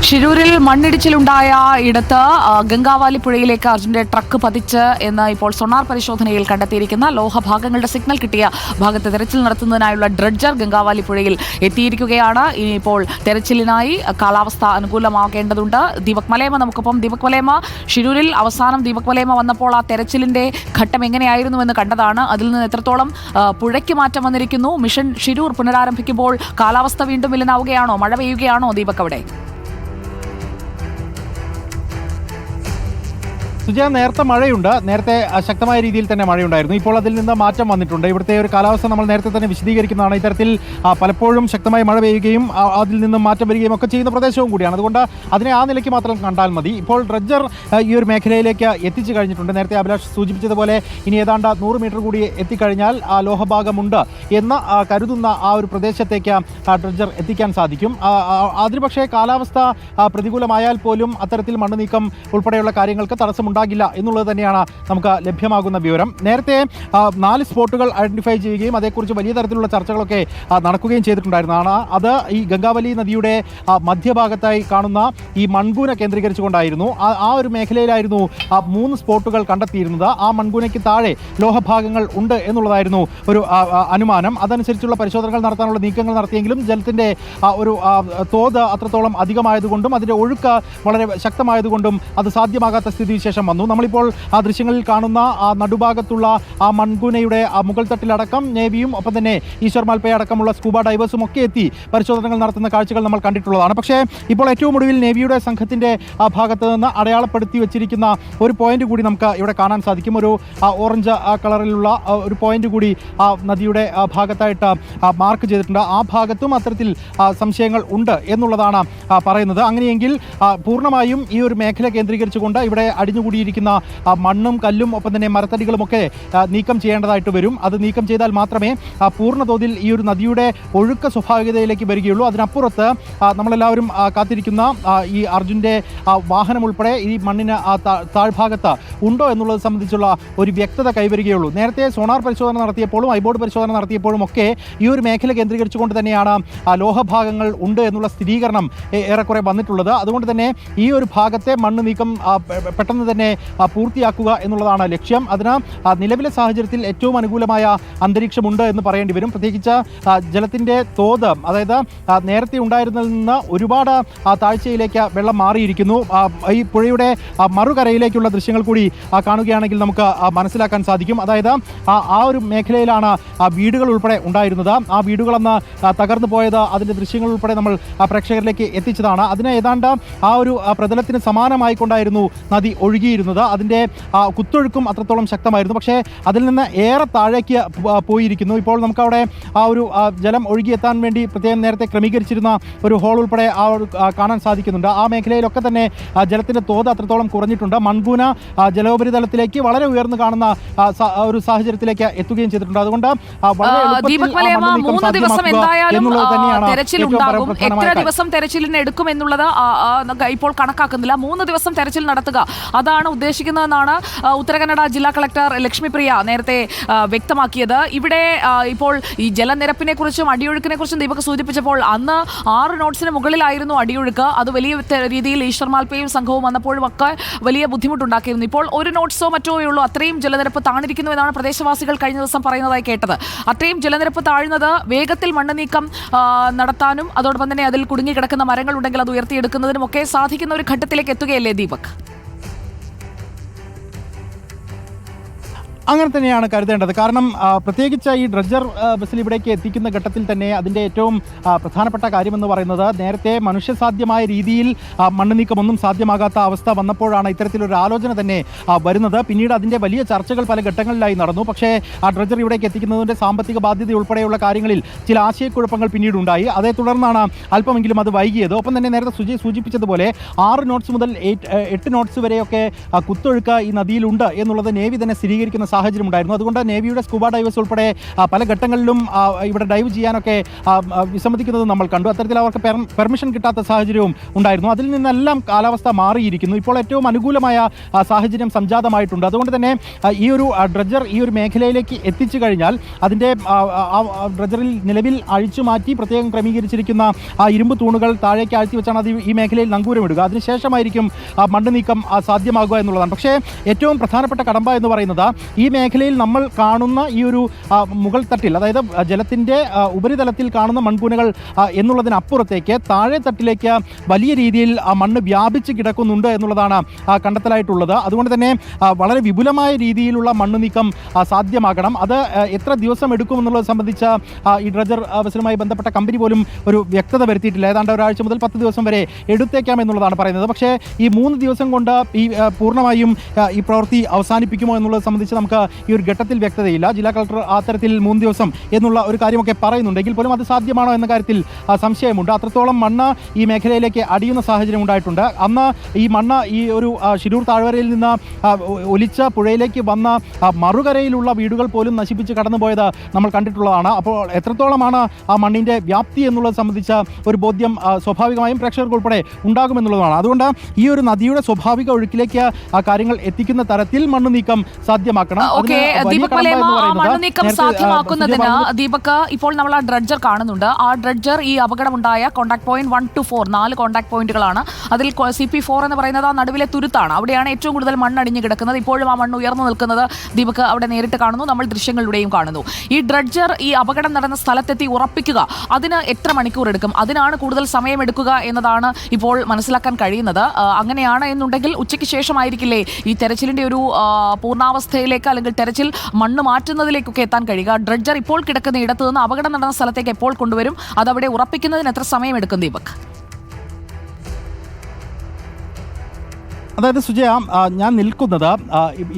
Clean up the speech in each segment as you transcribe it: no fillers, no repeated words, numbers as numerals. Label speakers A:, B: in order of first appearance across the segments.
A: ഷിരൂരിൽ മണ്ണിടിച്ചിലുണ്ടായ ഇടത്ത് ഗംഗാവാലി പുഴയിലേക്ക് അർജുന്റെ ട്രക്ക് പതിച്ച് എന്ന് ഇപ്പോൾ സോണാർ പരിശോധനയിൽ കണ്ടെത്തിയിരിക്കുന്ന ലോഹഭാഗങ്ങളുടെ സിഗ്നൽ കിട്ടിയ ഭാഗത്ത് തെരച്ചിൽ നടത്തുന്നതിനായുള്ള ഡ്രഡ്ജർ ഗംഗാവാലി പുഴയിൽ എത്തിയിരിക്കുകയാണ്. ഇപ്പോൾ തെരച്ചിലിനായി കാലാവസ്ഥ അനുകൂലമാകേണ്ടതുണ്ട്. ദീപക് മലേമ നമുക്കൊപ്പം. ദീപക് മലേമ, ഷിരൂരിൽ അവസാനം ദീപക് മലേമ വന്നപ്പോൾ ആ തെരച്ചിലിന്റെ ഘട്ടം എങ്ങനെയായിരുന്നുവെന്ന് കണ്ടതാണ്. അതിൽ നിന്ന് എത്രത്തോളം പുഴയ്ക്ക് മാറ്റം വന്നിരിക്കുന്നു? മിഷൻ ഷിരൂർ പുനരാരംഭിക്കുമ്പോൾ കാലാവസ്ഥ വീണ്ടും വില്ലനാവുകയാണോ? മഴ പെയ്യുകയാണോ ദീപക് അവിടെ?
B: സുജയ, നേരത്തെ മഴയുണ്ട്. നേരത്തെ ശക്തമായ രീതിയിൽ തന്നെ മഴയുണ്ടായിരുന്നു. ഇപ്പോൾ അതിൽ നിന്ന് മാറ്റം വന്നിട്ടുണ്ട്. ഇവിടുത്തെ ഒരു കാലാവസ്ഥ നമ്മൾ നേരത്തെ തന്നെ വിശദീകരിക്കുന്നതാണ്. ഇത്തരത്തിൽ പലപ്പോഴും ശക്തമായി മഴ പെയ്യുകയും അതിൽ നിന്നും മാറ്റം വരികയും ഒക്കെ ചെയ്യുന്ന പ്രദേശവും കൂടിയാണ്. അതുകൊണ്ട് അതിനെ ആ നിലയ്ക്ക് മാത്രം കണ്ടാൽ മതി. ഇപ്പോൾ ഡ്രഡ്ജർ ഈ ഒരു മേഖലയിലേക്ക് എത്തിച്ചു കഴിഞ്ഞിട്ടുണ്ട്. നേരത്തെ അഭിലാഷ് സൂചിപ്പിച്ചതുപോലെ ഇനി ഏതാണ്ട് 100 മീറ്റർ കൂടി എത്തിക്കഴിഞ്ഞാൽ ലോഹഭാഗമുണ്ട് എന്ന് കരുതുന്ന ആ ഒരു പ്രദേശത്തേക്ക് ഡ്രഡ്ജർ എത്തിക്കാൻ സാധിക്കും. അതിന് പക്ഷേ കാലാവസ്ഥ പ്രതികൂലമായാൽ പോലും അത്തരത്തിൽ മണ്ണ് നീക്കം ഉൾപ്പെടെയുള്ള കാര്യങ്ങൾക്ക് തടസ്സമുണ്ടാകില്ല എന്നുള്ളത് തന്നെയാണ് നമുക്ക് ലഭ്യമാകുന്ന വിവരം. നേരത്തെ 4 സ്പോട്ടുകൾ ഐഡന്റിഫൈ ചെയ്യുകയും അതേക്കുറിച്ച് വലിയ തരത്തിലുള്ള ചർച്ചകളൊക്കെ നടക്കുകയും ചെയ്തിട്ടുണ്ടായിരുന്നതാണ്. അത് ഈ ഗംഗാവലി നദിയുടെ മധ്യഭാഗത്തായി കാണുന്ന ഈ മൺകൂന കേന്ദ്രീകരിച്ചുകൊണ്ടായിരുന്നു. ആ ഒരു മേഖലയിലായിരുന്നു 3 സ്പോട്ടുകൾ കണ്ടെത്തിയിരുന്നത്. ആ മൺകൂനയ്ക്ക് താഴെ ലോഹഭാഗങ്ങൾ ഉണ്ട് എന്നുള്ളതായിരുന്നു ഒരു അനുമാനം. അതനുസരിച്ചുള്ള പരിശോധനകൾ നടത്താനുള്ള നീക്കങ്ങൾ നടത്തിയെങ്കിലും ജലത്തിൻ്റെ ഒരു തോത് അത്രത്തോളം അധികമായതുകൊണ്ടും അതിൻ്റെ ഒഴുക്ക് വളരെ ശക്തമായതുകൊണ്ടും അത് സാധ്യമാകാത്ത സ്ഥിതിവിശേഷം വന്നു. നമ്മളിപ്പോൾ ആ ദൃശ്യങ്ങളിൽ കാണുന്ന ആ നടുഭാഗത്തുള്ള ആ മൺകൂനയുടെ മുകൾ തട്ടിലടക്കം നേവിയും ഒപ്പം തന്നെ ഈശ്വർ മാൽപ്പയെ അടക്കമുള്ള സ്കൂബ ഡൈവേഴ്സും ഒക്കെ എത്തി പരിശോധനകൾ നടത്തുന്ന കാഴ്ചകൾ നമ്മൾ കണ്ടിട്ടുള്ളതാണ്. പക്ഷേ ഇപ്പോൾ ഏറ്റവും ഒടുവിൽ നേവിയുടെ സംഘത്തിൻ്റെ ആ ഭാഗത്ത് നിന്ന് അടയാളപ്പെടുത്തി വെച്ചിരിക്കുന്ന ഒരു പോയിന്റ് കൂടി നമുക്ക് ഇവിടെ കാണാൻ സാധിക്കും. ഒരു ഓറഞ്ച് കളറിലുള്ള ഒരു പോയിന്റ് കൂടി ആ നദിയുടെ ഭാഗത്തായിട്ട് മാർക്ക് ചെയ്തിട്ടുണ്ട്. ആ ഭാഗത്തും അത്തരത്തിൽ സംശയങ്ങൾ ഉണ്ട് എന്നുള്ളതാണ് പറയുന്നത്. അങ്ങനെയെങ്കിൽ പൂർണ്ണമായും ഈ ഒരു മേഖല കേന്ദ്രീകരിച്ചുകൊണ്ട് ഇവിടെ അടിഞ്ഞുകൂടിയിരിക്കുന്ന മണ്ണും കല്ലും ഒപ്പം തന്നെ മരത്തടികളുമൊക്കെ നീക്കം ചെയ്യേണ്ടതായിട്ട് വരും. അത് നീക്കം ചെയ്താൽ മാത്രമേ പൂർണ്ണ തോതിൽ ഈ ഒരു നദിയുടെ ഒഴുക്ക് സ്വാഭാവികതയിലേക്ക് വരികയുള്ളൂ. അതിനപ്പുറത്ത് നമ്മളെല്ലാവരും കാത്തിരിക്കുന്ന ഈ അർജുൻ്റെ വാഹനം ഉൾപ്പെടെ ഈ മണ്ണിന് താഴ്ഭാഗത്ത് ഉണ്ടോ എന്നുള്ളത് സംബന്ധിച്ചുള്ള ഒരു വ്യക്തത കൈവരികയുള്ളൂ. നേരത്തെ സോണാർ പരിശോധന നടത്തിയപ്പോഴും ഐബോർഡ് പരിശോധന നടത്തിയപ്പോഴും ഒക്കെ ഈ ഒരു മേഖല കേന്ദ്രീകരിച്ചുകൊണ്ട് തന്നെയാണ് ലോഹഭാഗങ്ങൾ ഉണ്ട് എന്നുള്ള സ്ഥിരീകരണം ഏറെക്കുറെ വന്നിട്ടുള്ളത്. അതുകൊണ്ട് തന്നെ ഈ ഒരു ഭാഗത്തെ മണ്ണ് നീക്കം പെട്ടെന്ന് തന്നെ പൂർത്തിയാക്കുക എന്നുള്ളതാണ് ലക്ഷ്യം. അതിന് നിലവിലെ സാഹചര്യത്തിൽ ഏറ്റവും അനുകൂലമായ അന്തരീക്ഷമുണ്ട് എന്ന് പറയേണ്ടി വരും. പ്രത്യേകിച്ച് ജലത്തിൻ്റെ തോത്, അതായത് നേരത്തെ ഉണ്ടായിരുന്നതിൽ നിന്ന് ഒരുപാട് താഴ്ചയിലേക്ക് വെള്ളം മാറിയിരിക്കുന്നു. ഈ പുഴയുടെ മറുകരയിലേക്കുള്ള ദൃശ്യങ്ങൾ കൂടി കാണുകയാണെങ്കിൽ നമുക്ക് മനസ്സിലാക്കാൻ സാധിക്കും. അതായത് ആ ഒരു മേഖലയിലാണ് വീടുകൾ ഉൾപ്പെടെ ഉണ്ടായിരുന്നത്. ആ വീടുകളെന്ന് തകർന്നു പോയത് അതിൻ്റെ ദൃശ്യങ്ങൾ ഉൾപ്പെടെ നമ്മൾ പ്രേക്ഷകരിലേക്ക് എത്തിച്ചതാണ്. അതിന് ഏതാണ്ട് ആ ഒരു പ്രതലത്തിന് സമാനമായിക്കൊണ്ടായിരുന്നു നദി ഒഴുകിയിരുന്നത്. അതിൻ്റെ കുത്തൊഴുക്കും അത്രത്തോളം ശക്തമായിരുന്നു. പക്ഷേ അതിൽ നിന്ന് ഏറെ താഴേക്ക് പോയിരിക്കുന്നു. ഇപ്പോൾ നമുക്കവിടെ ആ ഒരു ജലം ഒഴുകിയെത്താൻ വേണ്ടി പ്രത്യേകം നേരത്തെ ക്രമീകരിച്ചിരുന്ന ഒരു ഹോൾ ഉൾപ്പെടെ കാണാൻ സാധിക്കുന്നുണ്ട്. ആ മേഖലയിലൊക്കെ തന്നെ ജലത്തിൻ്റെ തോത് അത്രത്തോളം കുറഞ്ഞിട്ടുണ്ട്. മൺകൂന ജലോപരിതലത്തിലേക്ക് വളരെ ഉയർന്നു കാണുന്ന ഒരു സാഹചര്യത്തിലേക്ക് എത്തുകയും ചെയ്തിട്ടുണ്ട്. അതുകൊണ്ട്
A: തെരച്ചിലിന് എടുക്കും എന്നുള്ളത് ഇപ്പോൾ കണക്കാക്കുന്നില്ല. 3 ദിവസം തെരച്ചിൽ നടത്തുക, അതാണ് ഉദ്ദേശിക്കുന്നതെന്നാണ് ഉത്തരകന്നഡ ജില്ലാ കളക്ടർ ലക്ഷ്മിപ്രിയ നേരത്തെ വ്യക്തമാക്കിയത്. ഇവിടെ ഇപ്പോൾ ഈ ജലനിരപ്പിനെ കുറിച്ചും അടിയൊഴുക്കിനെ കുറിച്ചും ദീപക് സൂചിപ്പിച്ചപ്പോൾ അന്ന് 6 നോട്ട്സിന് മുകളിലായിരുന്നു അടിയൊഴുക്ക്. അത് വലിയ രീതിയിൽ ഈശ്വർ മാൽപ്പയും സംഘവും വന്നപ്പോഴും ഒക്കെ വലിയ ബുദ്ധിമുട്ടുണ്ടാക്കിയിരുന്നു. ഇപ്പോൾ 1 നോട്ട്സോ മറ്റോ ഉള്ളൂ. അത്രയും ജലനിരപ്പ് താണിരിക്കുന്നു എന്നാണ് പ്രദേശവാസികൾ കഴിഞ്ഞ ദിവസം പറയുന്നതായി കേട്ടത്. അത്രയും ജലനിരപ്പ് താഴ്ന്നത് വേഗത്തിൽ മണ്ണ് നീക്കം നടത്താനും അതോടൊപ്പം തന്നെ അതിൽ കുടുങ്ങിക്കിടക്കുന്ന മരങ്ങൾ ഉണ്ടെങ്കിൽ അത് ഉയർത്തിയെടുക്കുന്നതിനും ഒക്കെ സാധിക്കുന്ന ഒരു ഘട്ടത്തിലേക്ക് എത്തുകയല്ലേ ദീപക്?
B: അങ്ങനെ തന്നെയാണ് കരുതേണ്ടത്. കാരണം പ്രത്യേകിച്ച് ഈ ഡ്രഡ്ജർ ബസ്സിൽ ഇവിടേക്ക് എത്തിക്കുന്ന ഘട്ടത്തിൽ തന്നെ അതിൻ്റെ ഏറ്റവും പ്രധാനപ്പെട്ട കാര്യമെന്ന് പറയുന്നത് നേരത്തെ മനുഷ്യസാധ്യമായ രീതിയിൽ മണ്ണ് നീക്കമൊന്നും സാധ്യമാകാത്ത അവസ്ഥ വന്നപ്പോഴാണ് ഇത്തരത്തിലൊരു ആലോചന തന്നെ വരുന്നത്. പിന്നീട് അതിൻ്റെ വലിയ ചർച്ചകൾ പല ഘട്ടങ്ങളിലായി നടന്നു. പക്ഷേ ആ ഡ്രഡ്ജർ ഇവിടേക്ക് എത്തിക്കുന്നതിൻ്റെ സാമ്പത്തിക ബാധ്യത ഉൾപ്പെടെയുള്ള കാര്യങ്ങളിൽ ചില ആശയക്കുഴപ്പങ്ങൾ പിന്നീടുണ്ടായി. അതേ തുടർന്നാണ് അല്പമെങ്കിലും അത് വൈകിയത്. ഒപ്പം തന്നെ നേരത്തെ സൂചിപ്പിച്ചതുപോലെ 6 നോട്ട്സ് മുതൽ 8 നോട്ട്സ് വരെയൊക്കെ കുത്തൊഴുക്ക് ഈ നദിയിലുണ്ട് എന്നുള്ളത് നേവി തന്നെ സ്ഥിരീകരിക്കുന്ന സാഹചര്യം ഉണ്ടായിരുന്നു. അതുകൊണ്ട് നേവിയുടെ സ്കൂബ ഡൈവേഴ്സ് ഉൾപ്പെടെ പല ഘട്ടങ്ങളിലും ഇവിടെ ഡൈവ് ചെയ്യാനൊക്കെ വിസമ്മതിക്കുന്നത് നമ്മൾ കണ്ടു. അത്തരത്തിൽ അവർക്ക് പെർമിഷൻ കിട്ടാത്ത സാഹചര്യവും ഉണ്ടായിരുന്നു. അതിൽ നിന്നെല്ലാം കാലാവസ്ഥ മാറിയിരിക്കുന്നു. ഇപ്പോൾ ഏറ്റവും അനുകൂലമായ സാഹചര്യം സംജാതമായിട്ടുണ്ട്. അതുകൊണ്ട് തന്നെ ഈ ഒരു ഡ്രഡ്ജർ ഈ ഒരു മേഖലയിലേക്ക് എത്തിച്ചു കഴിഞ്ഞാൽ അതിൻ്റെ ഡ്രഡ്ജറിൽ നിലവിൽ അഴിച്ചു മാറ്റി പ്രത്യേകം ക്രമീകരിച്ചിരിക്കുന്ന ആ ഇരുമ്പ് തൂണുകൾ താഴേക്ക് ആഴ്ത്തി വെച്ചാണ് അത് ഈ മേഖലയിൽ നങ്കൂരമിടുക. അതിനുശേഷമായിരിക്കും മണ്ണ് നീക്കം സാധ്യമാകുക എന്നുള്ളതാണ്. പക്ഷേ ഏറ്റവും പ്രധാനപ്പെട്ട കടമ്പ എന്ന് പറയുന്നത് ഈ മേഖലയിൽ നമ്മൾ കാണുന്ന ഈ ഒരു മുകൾ തട്ടിൽ, അതായത് ജലത്തിൻ്റെ ഉപരിതലത്തിൽ കാണുന്ന മൺകൂനകൾ എന്നുള്ളതിനപ്പുറത്തേക്ക് താഴെ തട്ടിലേക്ക് വലിയ രീതിയിൽ മണ്ണ് വ്യാപിച്ച് കിടക്കുന്നുണ്ട് എന്നുള്ളതാണ് കണ്ടെത്തലായിട്ടുള്ളത്. അതുകൊണ്ട് തന്നെ വളരെ വിപുലമായ രീതിയിലുള്ള മണ്ണ് നീക്കം സാധ്യമാകണം. അത് എത്ര ദിവസം എടുക്കുമെന്നുള്ളത് സംബന്ധിച്ച ഈ ഡ്രഡ്ജർ വെസലുമായി ബന്ധപ്പെട്ട കമ്പനി പോലും ഒരു വ്യക്തത വരുത്തിയിട്ടില്ല. ഏതാണ്ട് ഒരാഴ്ച മുതൽ 10 ദിവസം വരെ എടുത്തേക്കാം എന്നുള്ളതാണ് പറയുന്നത്. പക്ഷേ ഈ 3 ദിവസം കൊണ്ട് ഈ പൂർണ്ണമായും ഈ പ്രവൃത്തി അവസാനിപ്പിക്കുമോ എന്നുള്ളത് സംബന്ധിച്ച് നമുക്ക് ഈ ഒരു ഘട്ടത്തിൽ വ്യക്തതയില്ല. ജില്ലാ കളക്ടർ അത്തരത്തിൽ 3 ദിവസം എന്നുള്ള ഒരു കാര്യമൊക്കെ പറയുന്നുണ്ടെങ്കിൽ പോലും അത് സാധ്യമാണോ എന്ന കാര്യത്തിൽ സംശയമുണ്ട്. അത്രത്തോളം മണ്ണ് ഈ മേഖലയിലേക്ക് അടിയുന്ന സാഹചര്യം ഉണ്ടായിട്ടുണ്ട്. അന്ന് ഈ മണ്ണ് ഈ ഒരു ശിരൂർ താഴ്വരയിൽ നിന്ന് ഒലിച്ച പുഴയിലേക്ക് വന്ന മറുകരയിലുള്ള വീടുകൾ പോലും നശിപ്പിച്ച് കടന്നുപോയത് നമ്മൾ കണ്ടിട്ടുള്ളതാണ്. അപ്പോൾ എത്രത്തോളമാണ് ആ മണ്ണിൻ്റെ വ്യാപ്തി എന്നുള്ളത് സംബന്ധിച്ച ഒരു ബോധ്യം സ്വാഭാവികമായും പ്രേക്ഷകർക്ക് ഉൾപ്പെടെ ഉണ്ടാകുമെന്നുള്ളതാണ്. അതുകൊണ്ട് ഈ ഒരു നദിയുടെ സ്വാഭാവിക ഒഴുക്കിലേക്ക് ആ കാര്യങ്ങൾ എത്തിക്കുന്ന തരത്തിൽ മണ്ണ് നീക്കം സാധ്യമാക്കണം.
A: മണ്ണ് നീക്കം സാധ്യമാക്കുന്നതിന് ദീപക്, ഇപ്പോൾ നമ്മൾ ആ ഡ്രഡ്ജർ കാണുന്നുണ്ട്. ആ ഡ്രഡ്ജർ ഈ അപകടമുണ്ടായ കോൺടാക്ട് പോയിന്റ് 1 to 4 4 കോൺടാക്ട് പോയിന്റുകളാണ്. അതിൽ CP4 എന്ന് പറയുന്നത് ആ നടുവിലെ തുരുത്താണ്. അവിടെയാണ് ഏറ്റവും കൂടുതൽ മണ്ണ് അടിഞ്ഞു കിടക്കുന്നത്. ഇപ്പോഴും ആ മണ്ണ് ഉയർന്നു നിൽക്കുന്നത് ദീപക് അവിടെ നേരിട്ട് കാണുന്നു, നമ്മൾ ദൃശ്യങ്ങളിലൂടെയും കാണുന്നു. ഈ ഡ്രഡ്ജർ ഈ അപകടം നടന്ന സ്ഥലത്തെത്തി ഉറപ്പിക്കുക, അതിന് എത്ര മണിക്കൂർ എടുക്കും? അതിനാണ് കൂടുതൽ സമയമെടുക്കുക എന്നതാണ് ഇപ്പോൾ മനസ്സിലാക്കാൻ കഴിയുന്നത്. അങ്ങനെയാണ് എന്നുണ്ടെങ്കിൽ ഉച്ചയ്ക്ക് ശേഷമായിരിക്കില്ലേ ഈ തെരച്ചിലിന്റെ ഒരു പൂർണ്ണാവസ്ഥയിലേക്ക് അല്ലെങ്കിൽ തെരച്ചിൽ മണ്ണ് മാറ്റുന്നതിലേക്കൊക്കെ എത്താൻ കഴിയുക? ഡ്രഡ്ജർ ഇപ്പോൾ കിടക്കുന്ന ഇടത്തു നിന്ന് അപകടം നടന്ന സ്ഥലത്തേക്ക് എപ്പോൾ കൊണ്ടുവരും? അതവിടെ ഉറപ്പിക്കുന്നതിന് എത്ര സമയമെടുക്കും ദീപക്?
B: അതായത് സുജയ, ഞാൻ നിൽക്കുന്നത്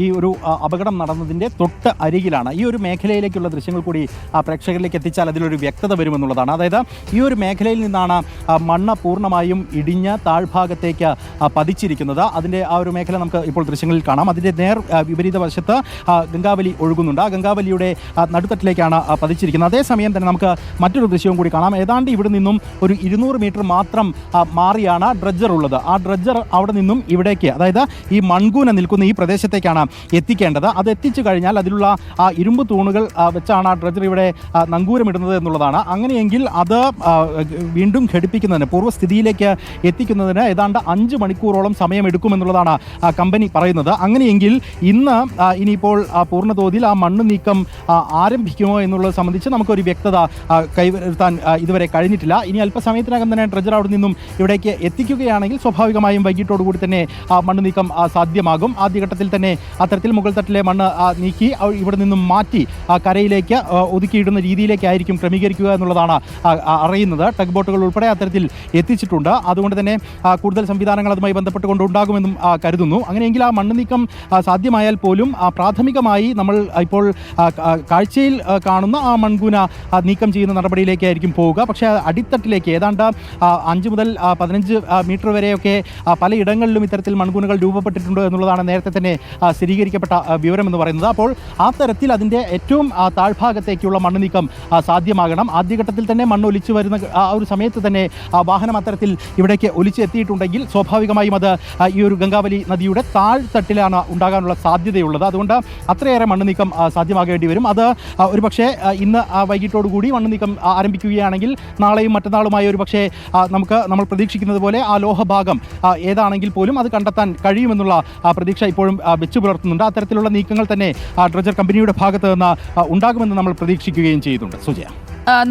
B: ഈ ഒരു അപകടം നടന്നതിൻ്റെ തൊട്ട് അരികിലാണ്. ഈ ഒരു മേഖലയിലേക്കുള്ള ദൃശ്യങ്ങൾ കൂടി പ്രേക്ഷകരിലേക്ക് എത്തിച്ചാൽ അതിലൊരു വ്യക്തത വരുമെന്നുള്ളതാണ്. അതായത് ഈ ഒരു മേഖലയിൽ നിന്നാണ് മണ്ണ് പൂർണ്ണമായും ഇടിഞ്ഞ് താഴ്ഭാഗത്തേക്ക് പതിച്ചിരിക്കുന്നത്. അതിൻ്റെ ആ ഒരു മേഖല നമുക്ക് ഇപ്പോൾ ദൃശ്യങ്ങളിൽ കാണാം. അതിൻ്റെ വിപരീത വശത്ത് ഗംഗാവലി ഒഴുകുന്നുണ്ട്. ആ ഗംഗാവലിയുടെ നടുത്തട്ടിലേക്കാണ് പതിച്ചിരിക്കുന്നത്. അതേസമയം തന്നെ നമുക്ക് മറ്റൊരു ദൃശ്യവും കൂടി കാണാം. ഏതാണ്ട് ഇവിടെ നിന്നും ഒരു 200 മീറ്റർ മാത്രം മാറിയാണ് ഡ്രഡ്ജർ ഉള്ളത്. ആ ഡ്രഡ്ജർ അവിടെ നിന്നും ഇവിടേക്ക്, അതായത് ഈ മൺകൂന നിൽക്കുന്ന ഈ പ്രദേശത്തേക്കാണ് എത്തിക്കേണ്ടത്. അത് എത്തിച്ചു കഴിഞ്ഞാൽ അതിലുള്ള ആ ഇരുമ്പ് തൂണുകൾ വെച്ചാണ് ആ ഡ്രഡ്ജർ ഇവിടെ നങ്കൂരമിടുന്നത് എന്നുള്ളതാണ്. അങ്ങനെയെങ്കിൽ അത് വീണ്ടും ഘടിപ്പിക്കുന്നതിന് പൂർവ്വസ്ഥിതിയിലേക്ക് എത്തിക്കുന്നതിന് ഏതാണ്ട് 5 മണിക്കൂറോളം സമയമെടുക്കുമെന്നുള്ളതാണ് കമ്പനി പറയുന്നത്. അങ്ങനെയെങ്കിൽ ഇന്ന് ഇനിയിപ്പോൾ പൂർണ്ണതോതിൽ ആ മണ്ണ് നീക്കം ആരംഭിക്കുമോ എന്നുള്ളത് സംബന്ധിച്ച് നമുക്കൊരു വ്യക്തത കൈവരുത്താൻ ഇതുവരെ കഴിഞ്ഞിട്ടില്ല. ഇനി അല്പസമയത്തിനകം തന്നെ ഡ്രഡ്ജർ അവിടെ നിന്നും ഇവിടേക്ക് എത്തിക്കുകയാണെങ്കിൽ സ്വാഭാവികമായും വൈകിട്ടോടുകൂടി തന്നെ മണ്ണ് നീക്കം സാധ്യമാകും. ആദ്യഘട്ടത്തിൽ തന്നെ അത്തരത്തിൽ മുകൾ തട്ടിലെ മണ്ണ് നീക്കി ഇവിടെ നിന്നും മാറ്റി കരയിലേക്ക് ഒതുക്കിയിടുന്ന രീതിയിലേക്കായിരിക്കും ക്രമീകരിക്കുക എന്നുള്ളതാണ് അറിയുന്നത്. ടഗ് ബോട്ടുകൾ ഉൾപ്പെടെ അത്തരത്തിൽ എത്തിച്ചിട്ടുണ്ട്. അതുകൊണ്ട് തന്നെ കൂടുതൽ സംവിധാനങ്ങൾ അതുമായി ബന്ധപ്പെട്ടുകൊണ്ട് ഉണ്ടാകുമെന്നും കരുതുന്നു. അങ്ങനെയെങ്കിൽ ആ മണ്ണ് നീക്കം സാധ്യമായാൽ പോലും പ്രാഥമികമായി നമ്മൾ ഇപ്പോൾ കാഴ്ചയിൽ കാണുന്ന ആ മൺകൂന നീക്കം ചെയ്യുന്ന നടപടിയിലേക്കായിരിക്കും പോവുക. പക്ഷേ അടിത്തട്ടിലേക്ക് ഏതാണ്ട് 5 മുതൽ 15 മീറ്റർ വരെയൊക്കെ പലയിടങ്ങളിലും ഇത്തരത്തിൽ മൺകൂനുകൾ രൂപപ്പെട്ടിട്ടുണ്ട് എന്നുള്ളതാണ് നേരത്തെ തന്നെ സ്ഥിരീകരിക്കപ്പെട്ട വിവരം എന്ന് പറയുന്നത്. അപ്പോൾ ആ തരത്തിൽ അതിൻ്റെ ഏറ്റവും താഴ്ഭാഗത്തേക്കുള്ള മണ്ണ് നീക്കം സാധ്യമാകണം. ആദ്യഘട്ടത്തിൽ തന്നെ മണ്ണ് ഒലിച്ചു വരുന്ന ആ ഒരു സമയത്ത് തന്നെ വാഹനം അത്തരത്തിൽ ഇവിടേക്ക് ഒലിച്ചെത്തിയിട്ടുണ്ടെങ്കിൽ സ്വാഭാവികമായും അത് ഈ ഒരു ഗംഗാവലി നദിയുടെ താഴ്ത്തട്ടിലാണ് ഉണ്ടാകാനുള്ള സാധ്യതയുള്ളത്. അതുകൊണ്ട് അത്രയേറെ മണ്ണ് നീക്കം സാധ്യമാകേണ്ടി വരും. അത് ഒരുപക്ഷെ ഇന്ന് വൈകിട്ടോടുകൂടി മണ്ണ് നീക്കം ആരംഭിക്കുകയാണെങ്കിൽ നാളെയും മറ്റന്നാളുമായി ഒരുപക്ഷെ നമ്മൾ പ്രതീക്ഷിക്കുന്നത് പോലെ ആ ലോഹഭാഗം ഏതാണെങ്കിൽ പോലും അത് കണ്ടെത്താൻ കഴിയുമെന്നുള്ള പ്രതീക്ഷ ഇപ്പോഴും വെച്ചു പുലർത്തുന്നുണ്ട്. അത്തരത്തിലുള്ള നീക്കങ്ങൾ തന്നെ ഡ്രഡ്ജർ കമ്പനിയുടെ ഭാഗത്ത് നിന്ന് ഉണ്ടാകുമെന്ന് നമ്മൾ പ്രതീക്ഷിക്കുകയും ചെയ്യുന്നുണ്ട്. സുജയ,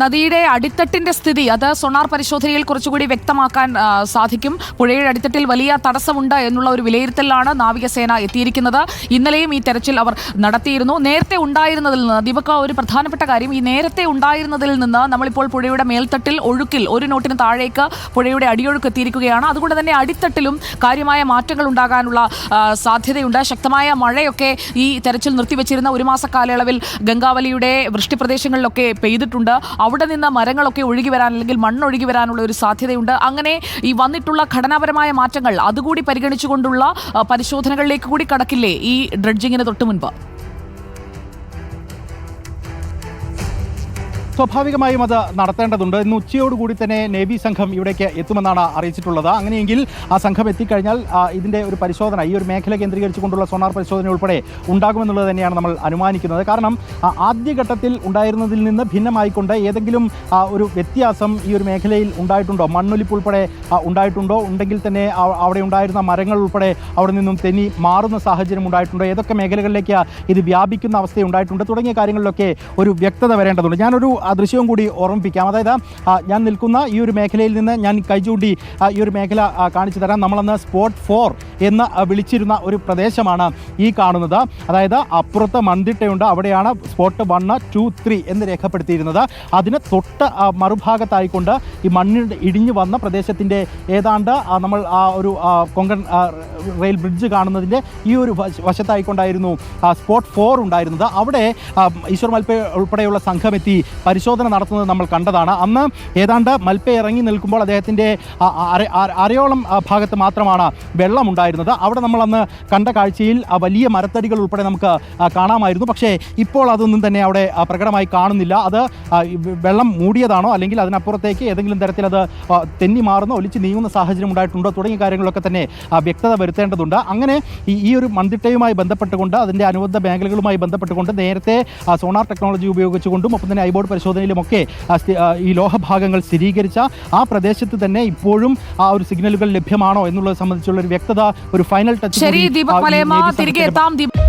A: നദിയുടെ അടിത്തട്ടിന്റെ സ്ഥിതി അത് സോണാർ പരിശോധനയിൽ കുറച്ചുകൂടി വ്യക്തമാക്കാൻ സാധിക്കും. പുഴയുടെ അടിത്തട്ടിൽ വലിയ തടസ്സമുണ്ട് എന്നുള്ള ഒരു വിലയിരുത്തലാണ് നാവികസേന എത്തിയിരിക്കുന്നത്. ഇന്നലെയും ഈ തെരച്ചിൽ അവർ നടത്തിയിരുന്നു. നേരത്തെ ഉണ്ടായിരുന്നതിൽ നിന്ന് ദീപക്, ഒരു പ്രധാനപ്പെട്ട കാര്യം, ഈ നേരത്തെ ഉണ്ടായിരുന്നതിൽ നിന്ന് നമ്മളിപ്പോൾ പുഴയുടെ മേൽത്തട്ടിൽ ഒഴുക്കിൽ 1 നോട്ടിന് താഴേക്ക് പുഴയുടെ അടിയൊഴുക്ക് എത്തിയിരിക്കുകയാണ്. അതുകൊണ്ട് തന്നെ അടിത്തട്ടിലും കാര്യമായ മാറ്റങ്ങൾ ഉണ്ടാകാനുള്ള സാധ്യതയുണ്ട്. ശക്തമായ മഴയൊക്കെ ഈ തെരച്ചിൽ നിർത്തിവെച്ചിരുന്ന 1 മാസ കാലയളവിൽ ഗംഗാവലിയുടെ വൃഷ്ടിപ്രദേശങ്ങളിലൊക്കെ പെയ്തിട്ടുണ്ട്. അവിടെ നിന്ന് മരങ്ങളൊക്കെ ഒഴുകി വരാൻ അല്ലെങ്കിൽ മണ്ണൊഴുകി വരാനുള്ള ഒരു സാധ്യതയുണ്ട്. അങ്ങനെ ഈ വന്നിട്ടുള്ള ഘടനാപരമായ മാറ്റങ്ങൾ അതുകൂടി പരിഗണിച്ചുകൊണ്ടുള്ള പരിശോധനകളിലേക്ക് കൂടി കടക്കില്ലേ ഈ ഡ്രഡ്ജിങ്ങിന് തൊട്ട് മുൻപ്?
B: സ്വാഭാവികമായും അത് നടത്തേണ്ടതുണ്ട്. ഇന്ന് ഉച്ചയോടുകൂടി തന്നെ നേവി സംഘം ഇവിടേക്ക് എത്തുമെന്നാണ് അറിയിച്ചിട്ടുള്ളത്. അങ്ങനെയെങ്കിൽ ആ സംഘം എത്തിക്കഴിഞ്ഞാൽ ഇതിൻ്റെ ഒരു പരിശോധന, ഈ ഒരു മേഖല കേന്ദ്രീകരിച്ചുകൊണ്ടുള്ള സോണാർ പരിശോധന ഉൾപ്പെടെ ഉണ്ടാകുമെന്നുള്ളത് തന്നെയാണ് നമ്മൾ അനുമാനിക്കുന്നത്. കാരണം ആദ്യഘട്ടത്തിൽ ഉണ്ടായിരുന്നതിൽ നിന്ന് ഭിന്നമായിക്കൊണ്ട് ഏതെങ്കിലും ഒരു വ്യത്യാസം ഈ ഒരു മേഖലയിൽ ഉണ്ടായിട്ടുണ്ടോ, മണ്ണൊലിപ്പ് ഉൾപ്പെടെ ഉണ്ടായിട്ടുണ്ടോ, ഉണ്ടെങ്കിൽ തന്നെ അവിടെ ഉണ്ടായിരുന്ന മരങ്ങൾ ഉൾപ്പെടെ അവിടെ നിന്നും തെന്നി മാറുന്ന സാഹചര്യം ഉണ്ടായിട്ടുണ്ടോ, ഏതൊക്കെ മേഖലകളിലേക്ക് ഇത് വ്യാപിക്കുന്ന അവസ്ഥ ഉണ്ടായിട്ടുണ്ട് തുടങ്ങിയ കാര്യങ്ങളിലൊക്കെ ഒരു വ്യക്തത വരേണ്ടതുണ്ട്. ഞാനൊരു ദൃശ്യവും കൂടി ഓർമ്മിപ്പിക്കാം. അതായത് ഞാൻ നിൽക്കുന്ന ഈ ഒരു മേഖലയിൽ നിന്ന് ഞാൻ കൈചൂണ്ടി ഈ ഒരു മേഖല കാണിച്ചു തരാം. നമ്മളന്ന് സ്പോട്ട് 4 എന്ന് വിളിച്ചിരുന്ന ഒരു പ്രദേശമാണ് ഈ കാണുന്നത്. അതായത് അപ്പുറത്ത് മൺതിട്ടയുണ്ട്, അവിടെയാണ് സ്പോട്ട് 1, 2, 3 എന്ന് രേഖപ്പെടുത്തിയിരുന്നത്. അതിന് തൊട്ട് മറുഭാഗത്തായിക്കൊണ്ട് ഈ മണ്ണിൽ ഇടിഞ്ഞു വന്ന പ്രദേശത്തിൻ്റെ ഏതാണ്ട് നമ്മൾ ഒരു കൊങ്കൺ റെയിൽ ബ്രിഡ്ജ് കാണുന്നതിൻ്റെ ഈ ഒരു വശത്തായിക്കൊണ്ടായിരുന്നു സ്പോട്ട് 4 ഉണ്ടായിരുന്നത്. അവിടെ ഈശ്വർ മൽപ്പെ ഉൾപ്പെടെയുള്ള സംഘമെത്തി പരിശോധന നടത്തുന്നത് നമ്മൾ കണ്ടതാണ്. അന്ന് ഏതാണ്ട് മൽപ്പെ ഇറങ്ങി നിൽക്കുമ്പോൾ അദ്ദേഹത്തിൻ്റെ അരയോളം ഭാഗത്ത് മാത്രമാണ് വെള്ളമുണ്ടായിരുന്നത്. അവിടെ നമ്മളന്ന് കണ്ട കാഴ്ചയിൽ വലിയ മരത്തടികൾ ഉൾപ്പെടെ നമുക്ക് കാണാമായിരുന്നു. പക്ഷേ ഇപ്പോൾ അതൊന്നും തന്നെ അവിടെ പ്രകടമായി കാണുന്നില്ല. അത് വെള്ളം മൂടിയതാണോ അല്ലെങ്കിൽ അതിനപ്പുറത്തേക്ക് ഏതെങ്കിലും തരത്തിൽ അത് തെന്നി മാറുന്ന ഒലിച്ച് നീങ്ങുന്ന സാഹചര്യം ഉണ്ടായിട്ടുണ്ടോ തുടങ്ങിയ കാര്യങ്ങളൊക്കെ തന്നെ വ്യക്തത വരുത്തേണ്ടതുണ്ട്. അങ്ങനെ ഈ ഒരു മൺതിട്ടയുമായി ബന്ധപ്പെട്ടുകൊണ്ട് അതിൻ്റെ അനുബന്ധ മേഖലകളുമായി ബന്ധപ്പെട്ടുകൊണ്ട് നേരത്തെ സോണാർ ടെക്നോളജി ഉപയോഗിച്ചുകൊണ്ടും ഒപ്പം തന്നെ ഐബോർഡ് പരിശോധനയിലുമൊക്കെ ഈ ലോഹഭാഗങ്ങൾ സ്ഥിരീകരിച്ച ആ പ്രദേശത്ത് തന്നെ ഇപ്പോഴും ആ ഒരു സിഗ്നലുകൾ ലഭ്യമാണോ എന്നുള്ളത് സംബന്ധിച്ചുള്ള ഒരു വ്യക്തത, ഒരു ഫൈനൽ ടച്ച്.
A: ശരി, ദീപക് മലയമ്മ, തിരികെ എത്താം.